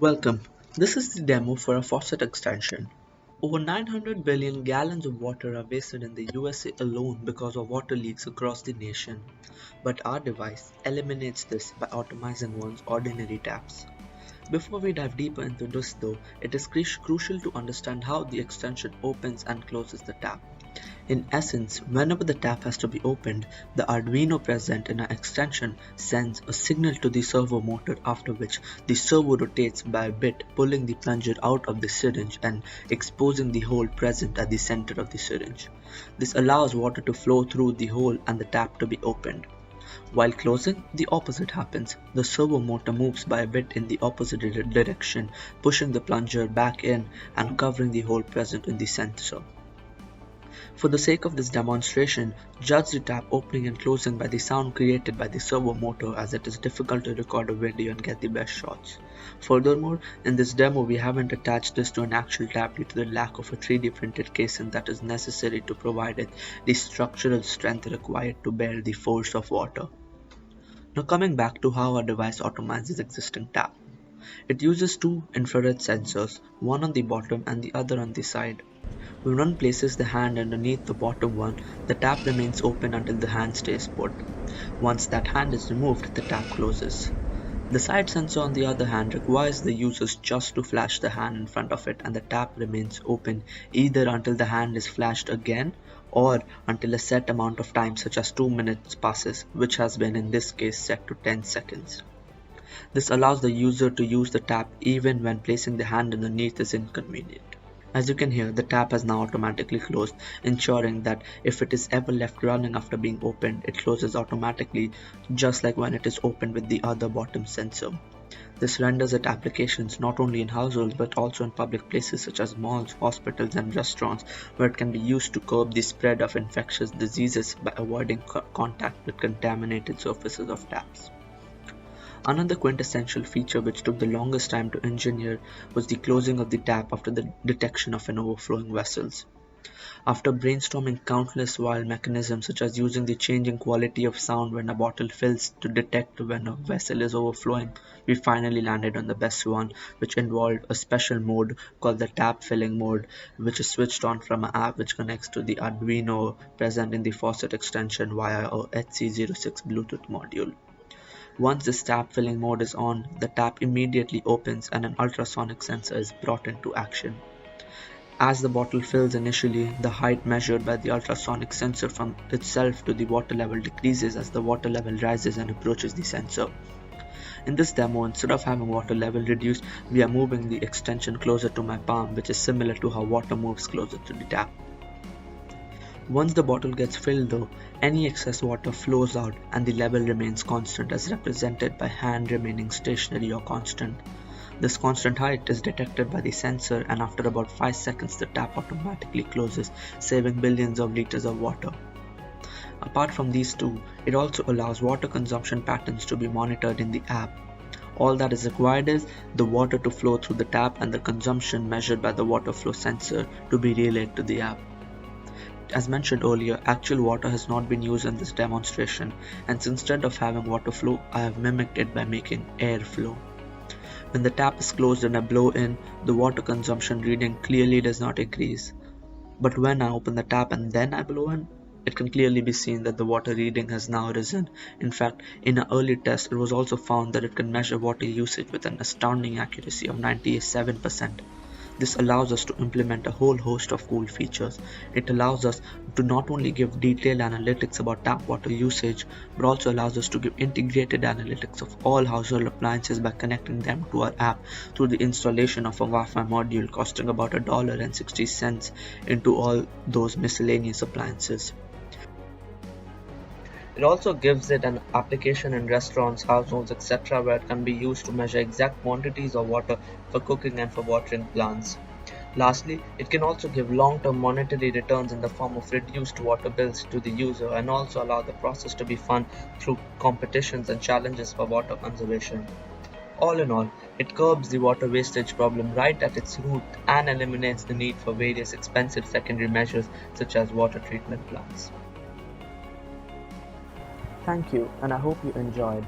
Welcome. This is the demo for a faucet extension. Over 900 billion gallons of water are wasted in the USA alone because of water leaks across the nation. But our device eliminates this by optimizing one's ordinary taps. Before we dive deeper into this though, it is crucial to understand how the extension opens and closes the tap. In essence, whenever the tap has to be opened, the Arduino present in our extension sends a signal to the servo motor, after which the servo rotates by a bit, pulling the plunger out of the syringe and exposing the hole present at the center of the syringe. This allows water to flow through the hole and the tap to be opened. While closing, the opposite happens. The servo motor moves by a bit in the opposite direction, pushing the plunger back in and covering the hole present in the sensor. For the sake of this demonstration, judge the tap opening and closing by the sound created by the servo motor, as it is difficult to record a video and get the best shots. Furthermore, in this demo we haven't attached this to an actual tap due to the lack of a 3D printed casing that is necessary to provide it the structural strength required to bear the force of water. Now coming back to how our device optimizes existing tap. It uses two infrared sensors, one on the bottom and the other on the side. When one places the hand underneath the bottom one, the tap remains open until the hand stays put. Once that hand is removed, the tap closes. The side sensor on the other hand requires the users just to flash the hand in front of it, and the tap remains open either until the hand is flashed again or until a set amount of time such as 2 minutes passes, which has been in this case set to 10 seconds. This allows the user to use the tap even when placing the hand underneath is inconvenient. As you can hear, the tap has now automatically closed, ensuring that if it is ever left running after being opened, it closes automatically, just like when it is opened with the other bottom sensor. This renders it applications not only in households but also in public places such as malls, hospitals and restaurants, where it can be used to curb the spread of infectious diseases by avoiding contact with contaminated surfaces of taps. Another quintessential feature which took the longest time to engineer was the closing of the tap after the detection of an overflowing vessels. After brainstorming countless wild mechanisms such as using the changing quality of sound when a bottle fills to detect when a vessel is overflowing, we finally landed on the best one, which involved a special mode called the tap filling mode, which is switched on from an app which connects to the Arduino present in the faucet extension via a HC06 Bluetooth module. Once this tap filling mode is on, the tap immediately opens and an ultrasonic sensor is brought into action. As the bottle fills initially, the height measured by the ultrasonic sensor from itself to the water level decreases as the water level rises and approaches the sensor. In this demo, instead of having water level reduced, we are moving the extension closer to my palm, which is similar to how water moves closer to the tap. Once the bottle gets filled though, any excess water flows out and the level remains constant, as represented by hand remaining stationary or constant. This constant height is detected by the sensor, and after about 5 seconds the tap automatically closes, saving billions of liters of water. Apart from these two, it also allows water consumption patterns to be monitored in the app. All that is required is the water to flow through the tap and the consumption measured by the water flow sensor to be relayed to the app. As mentioned earlier, actual water has not been used in this demonstration, and instead of having water flow, I have mimicked it by making air flow. When the tap is closed and I blow in, the water consumption reading clearly does not increase. But when I open the tap and then I blow in, it can clearly be seen that the water reading has now risen. In fact, in an early test, it was also found that it can measure water usage with an astounding accuracy of 97%. This allows us to implement a whole host of cool features. It allows us to not only give detailed analytics about tap water usage, but also allows us to give integrated analytics of all household appliances by connecting them to our app through the installation of a Wi-Fi module costing about $1.60 into all those miscellaneous appliances. It also gives it an application in restaurants, households, etc., where it can be used to measure exact quantities of water for cooking and for watering plants. Lastly, it can also give long-term monetary returns in the form of reduced water bills to the user, and also allow the process to be fun through competitions and challenges for water conservation. All in all, it curbs the water wastage problem right at its root and eliminates the need for various expensive secondary measures such as water treatment plants. Thank you, and I hope you enjoyed.